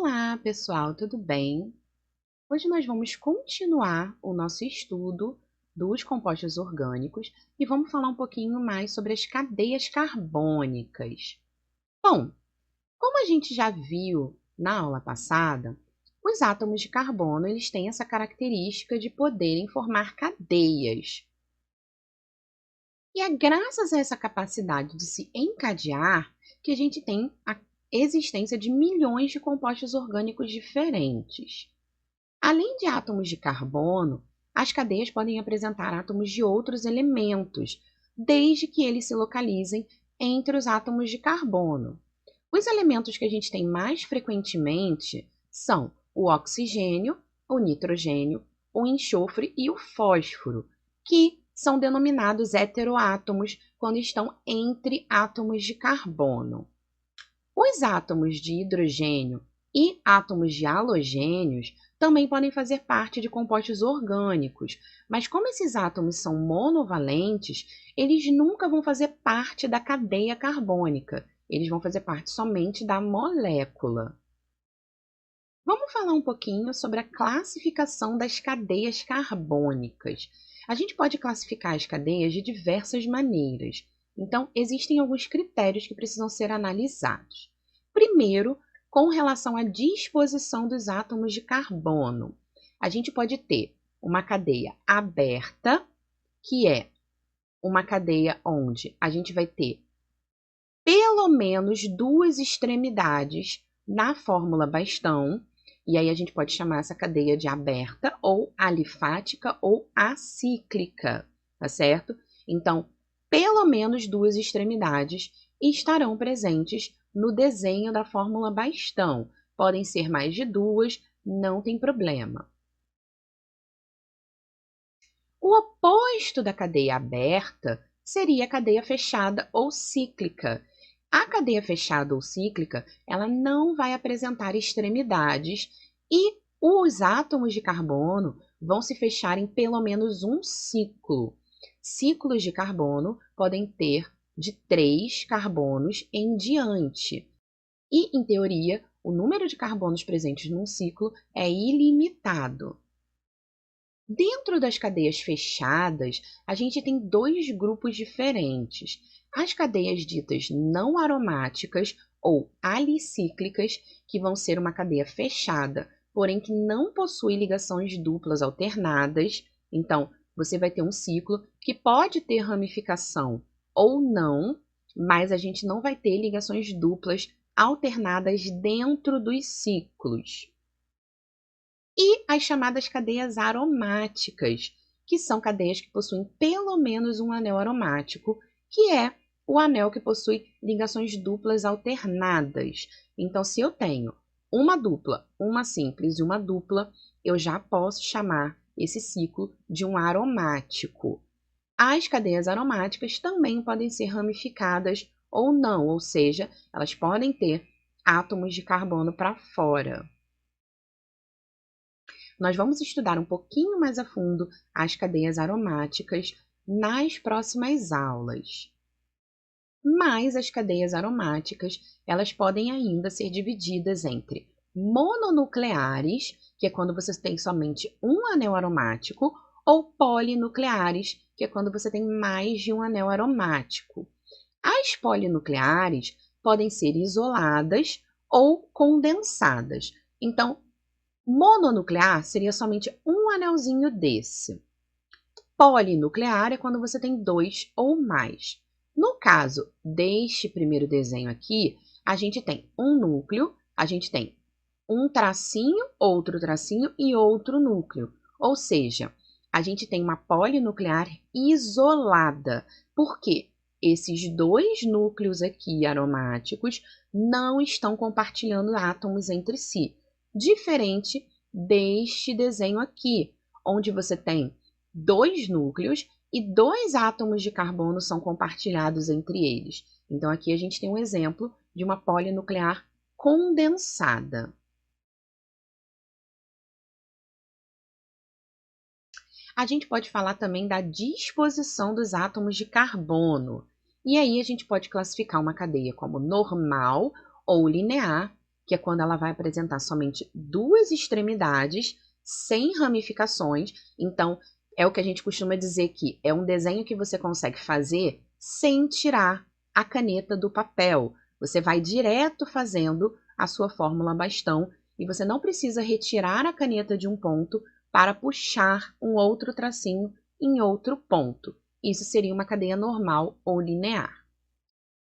Olá, pessoal, tudo bem? Hoje nós vamos continuar o nosso estudo dos compostos orgânicos e vamos falar um pouquinho mais sobre as cadeias carbônicas. Bom, como a gente já viu na aula passada, os átomos de carbono eles têm essa característica de poderem formar cadeias. E é graças a essa capacidade de se encadear que a gente tem a existência de milhões de compostos orgânicos diferentes. Além de átomos de carbono, as cadeias podem apresentar átomos de outros elementos, desde que eles se localizem entre os átomos de carbono. Os elementos que a gente tem mais frequentemente são o oxigênio, o nitrogênio, o enxofre e o fósforo, que são denominados heteroátomos quando estão entre átomos de carbono. Os átomos de hidrogênio e átomos de halogênios também podem fazer parte de compostos orgânicos, mas como esses átomos são monovalentes, eles nunca vão fazer parte da cadeia carbônica, eles vão fazer parte somente da molécula. Vamos falar um pouquinho sobre a classificação das cadeias carbônicas. A gente pode classificar as cadeias de diversas maneiras, então existem alguns critérios que precisam ser analisados. Primeiro, com relação à disposição dos átomos de carbono. A gente pode ter uma cadeia aberta, que é uma cadeia onde a gente vai ter pelo menos duas extremidades na fórmula bastão, e aí a gente pode chamar essa cadeia de aberta, ou alifática, ou acíclica, tá certo? Então, pelo menos duas extremidades estarão presentes no desenho da fórmula bastão. Podem ser mais de duas, não tem problema. O oposto da cadeia aberta seria a cadeia fechada ou cíclica. A cadeia fechada ou cíclica, ela não vai apresentar extremidades e os átomos de carbono vão se fechar em pelo menos um ciclo. Ciclos de carbono podem ter de 3 carbonos em diante. E, em teoria, o número de carbonos presentes num ciclo é ilimitado. Dentro das cadeias fechadas, a gente tem dois grupos diferentes. As cadeias ditas não aromáticas ou alicíclicas, que vão ser uma cadeia fechada, porém que não possui ligações duplas alternadas. Então, você vai ter um ciclo que pode ter ramificação ou não, mas a gente não vai ter ligações duplas alternadas dentro dos ciclos. E as chamadas cadeias aromáticas, que são cadeias que possuem pelo menos um anel aromático, que é o anel que possui ligações duplas alternadas. Então, se eu tenho uma dupla, uma simples e uma dupla, eu já posso chamar esse ciclo de um aromático. As cadeias aromáticas também podem ser ramificadas ou não, ou seja, elas podem ter átomos de carbono para fora. Nós vamos estudar um pouquinho mais a fundo as cadeias aromáticas nas próximas aulas. Mas as cadeias aromáticas, elas podem ainda ser divididas entre mononucleares, que é quando você tem somente um anel aromático, ou polinucleares, que é quando você tem mais de um anel aromático. As polinucleares podem ser isoladas ou condensadas. Então, mononuclear seria somente um anelzinho desse. Polinuclear é quando você tem dois ou mais. No caso deste primeiro desenho aqui, a gente tem um núcleo, a gente tem um tracinho e outro núcleo. Ou seja, a gente tem uma polinuclear isolada. Por quê? Esses dois núcleos aqui aromáticos não estão compartilhando átomos entre si. Diferente deste desenho aqui, onde você tem dois núcleos e dois átomos de carbono são compartilhados entre eles. Então, aqui a gente tem um exemplo de uma polinuclear condensada. A gente pode falar também da disposição dos átomos de carbono. E aí a gente pode classificar uma cadeia como normal ou linear, que é quando ela vai apresentar somente duas extremidades, sem ramificações. Então, é o que a gente costuma dizer que é um desenho que você consegue fazer sem tirar a caneta do papel. Você vai direto fazendo a sua fórmula bastão e você não precisa retirar a caneta de um ponto para puxar um outro tracinho em outro ponto. Isso seria uma cadeia normal ou linear.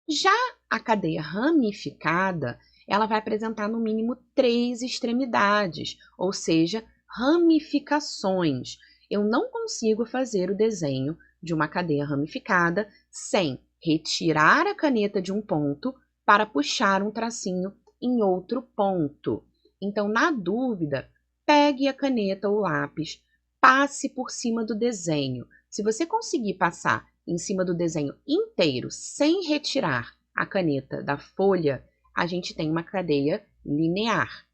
Já a cadeia ramificada, ela vai apresentar no mínimo 3 extremidades, ou seja, ramificações. Eu não consigo fazer o desenho de uma cadeia ramificada sem retirar a caneta de um ponto para puxar um tracinho em outro ponto. Então, na dúvida, pegue a caneta ou lápis, passe por cima do desenho. Se você conseguir passar em cima do desenho inteiro sem retirar a caneta da folha, a gente tem uma cadeia linear.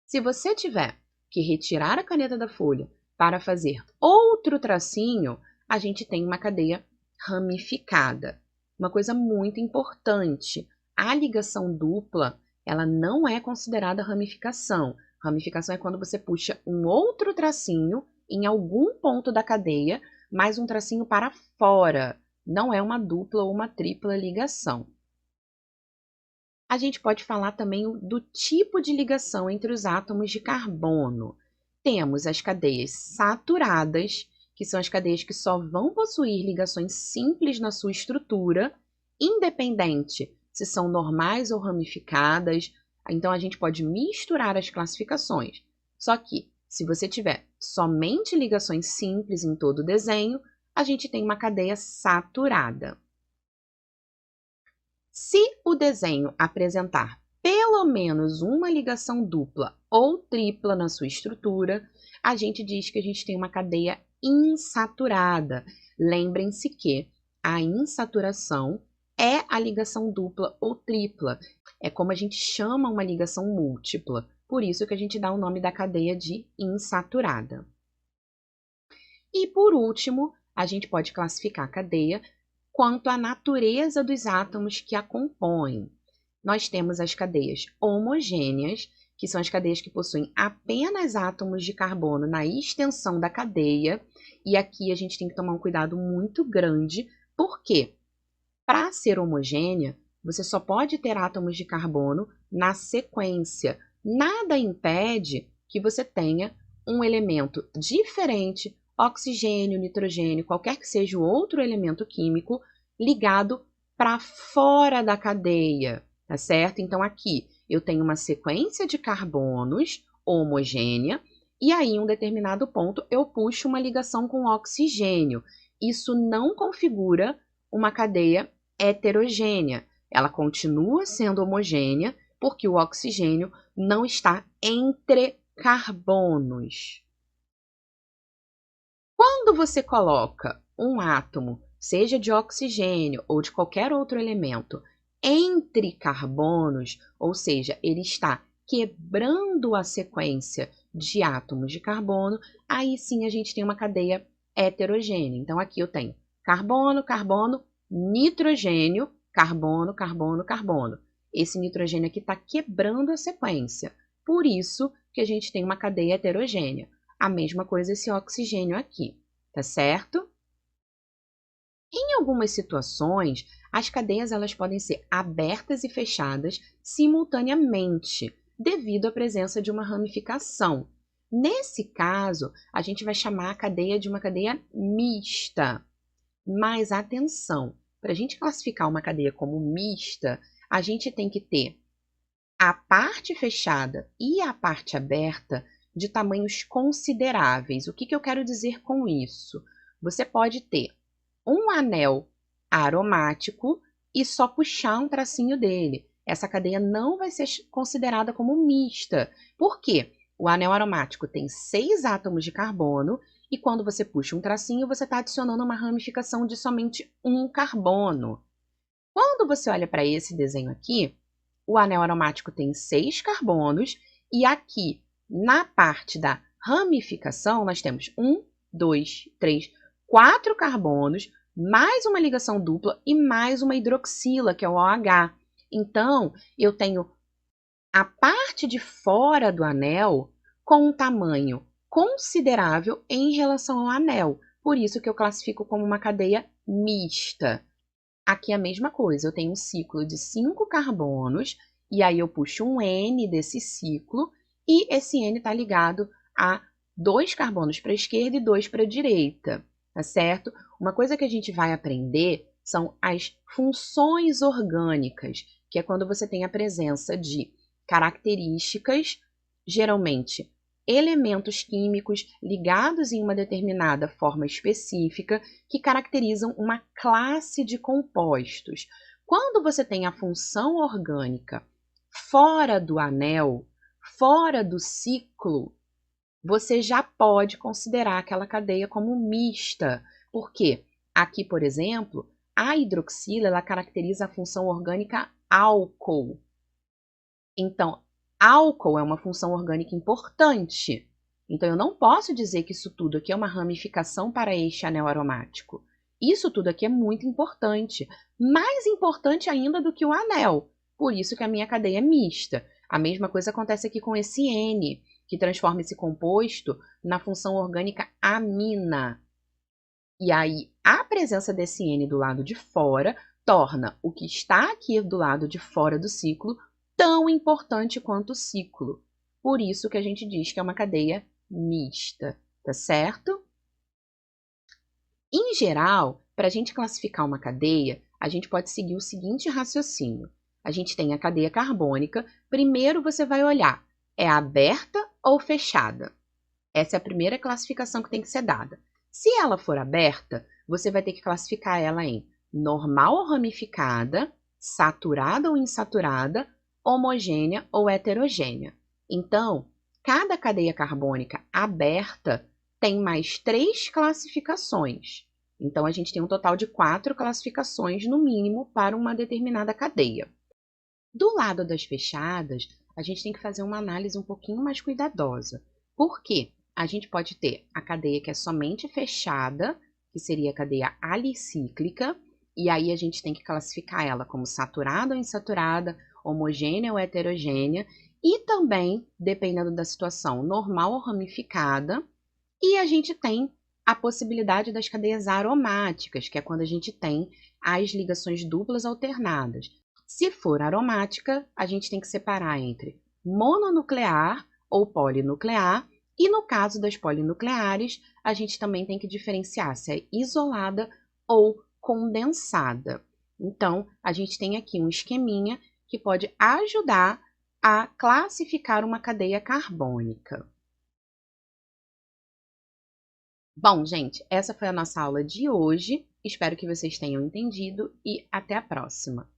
Se você tiver que retirar a caneta da folha para fazer outro tracinho, a gente tem uma cadeia ramificada. Uma coisa muito importante, a ligação dupla, ela não é considerada ramificação. Ramificação é quando você puxa um outro tracinho em algum ponto da cadeia, mais um tracinho para fora. Não é uma dupla ou uma tripla ligação. A gente pode falar também do tipo de ligação entre os átomos de carbono. Temos as cadeias saturadas, que são as cadeias que só vão possuir ligações simples na sua estrutura, independente se são normais ou ramificadas. Então, a gente pode misturar as classificações. Só que, se você tiver somente ligações simples em todo o desenho, a gente tem uma cadeia saturada. Se o desenho apresentar pelo menos uma ligação dupla ou tripla na sua estrutura, a gente diz que a gente tem uma cadeia insaturada. Lembrem-se que a insaturação é a ligação dupla ou tripla. É como a gente chama uma ligação múltipla. Por isso que a gente dá o nome da cadeia de insaturada. E por último, a gente pode classificar a cadeia quanto à natureza dos átomos que a compõem. Nós temos as cadeias homogêneas, que são as cadeias que possuem apenas átomos de carbono na extensão da cadeia, e aqui a gente tem que tomar um cuidado muito grande, porque para ser homogênea, você só pode ter átomos de carbono na sequência. Nada impede que você tenha um elemento diferente, oxigênio, nitrogênio, qualquer que seja o outro elemento químico, ligado para fora da cadeia, tá certo? Então, aqui eu tenho uma sequência de carbonos homogênea, e aí, em um determinado ponto, eu puxo uma ligação com oxigênio. Isso não configura uma cadeia heterogênea. Ela continua sendo homogênea, porque o oxigênio não está entre carbonos. Quando você coloca um átomo, seja de oxigênio ou de qualquer outro elemento, entre carbonos, ou seja, ele está quebrando a sequência de átomos de carbono, aí sim a gente tem uma cadeia heterogênea. Então, aqui eu tenho carbono, carbono, nitrogênio, carbono, carbono, carbono. Esse nitrogênio aqui está quebrando a sequência. Por isso que a gente tem uma cadeia heterogênea. A mesma coisa esse oxigênio aqui, tá certo? Em algumas situações, as cadeias elas podem ser abertas e fechadas simultaneamente, devido à presença de uma ramificação. Nesse caso, a gente vai chamar a cadeia de uma cadeia mista. Mas atenção, para a gente classificar uma cadeia como mista, a gente tem que ter a parte fechada e a parte aberta de tamanhos consideráveis. O que eu quero dizer com isso? Você pode ter um anel aromático e só puxar um tracinho dele. Essa cadeia não vai ser considerada como mista. Por quê? O anel aromático tem 6 átomos de carbono e quando você puxa um tracinho, você está adicionando uma ramificação de somente um carbono. Quando você olha para esse desenho aqui, o anel aromático tem 6 carbonos e aqui, na parte da ramificação, nós temos 1, 2, 3, 4 carbonos, mais uma ligação dupla e mais uma hidroxila, que é o OH. Então, eu tenho a parte de fora do anel com um tamanho considerável em relação ao anel. Por isso que eu classifico como uma cadeia mista. Aqui é a mesma coisa, eu tenho um ciclo de 5 carbonos, e aí eu puxo um N desse ciclo, e esse N está ligado a 2 carbonos para a esquerda e 2 para a direita, tá certo? Uma coisa que a gente vai aprender são as funções orgânicas, que é quando você tem a presença de características, geralmente elementos químicos ligados em uma determinada forma específica, que caracterizam uma classe de compostos. Quando você tem a função orgânica fora do anel, fora do ciclo, você já pode considerar aquela cadeia como mista. Por quê? Aqui, por exemplo, a hidroxila ela caracteriza a função orgânica álcool. Então, álcool é uma função orgânica importante. Então, eu não posso dizer que isso tudo aqui é uma ramificação para este anel aromático. Isso tudo aqui é muito importante, mais importante ainda do que o anel. Por isso que a minha cadeia é mista. A mesma coisa acontece aqui com esse N, que transforma esse composto na função orgânica amina. E aí, a presença desse N do lado de fora torna o que está aqui do lado de fora do ciclo tão importante quanto o ciclo. Por isso que a gente diz que é uma cadeia mista, tá certo? Em geral, para a gente classificar uma cadeia, a gente pode seguir o seguinte raciocínio. A gente tem a cadeia carbônica. Primeiro você vai olhar, é aberta ou fechada? Essa é a primeira classificação que tem que ser dada. Se ela for aberta, você vai ter que classificar ela em normal ou ramificada, saturada ou insaturada, homogênea ou heterogênea. Então, cada cadeia carbônica aberta tem mais 3 classificações. Então, a gente tem um total de 4 classificações, no mínimo, para uma determinada cadeia. Do lado das fechadas, a gente tem que fazer uma análise um pouquinho mais cuidadosa. Por quê? A gente pode ter a cadeia que é somente fechada, que seria a cadeia alicíclica, e aí a gente tem que classificar ela como saturada ou insaturada, homogênea ou heterogênea, e também, dependendo da situação, normal ou ramificada, e a gente tem a possibilidade das cadeias aromáticas, que é quando a gente tem as ligações duplas alternadas. Se for aromática, a gente tem que separar entre mononuclear ou polinuclear, e no caso das polinucleares, a gente também tem que diferenciar se é isolada ou condensada. Então, a gente tem aqui um esqueminha que pode ajudar a classificar uma cadeia carbônica. Bom, gente, essa foi a nossa aula de hoje. Espero que vocês tenham entendido e até a próxima.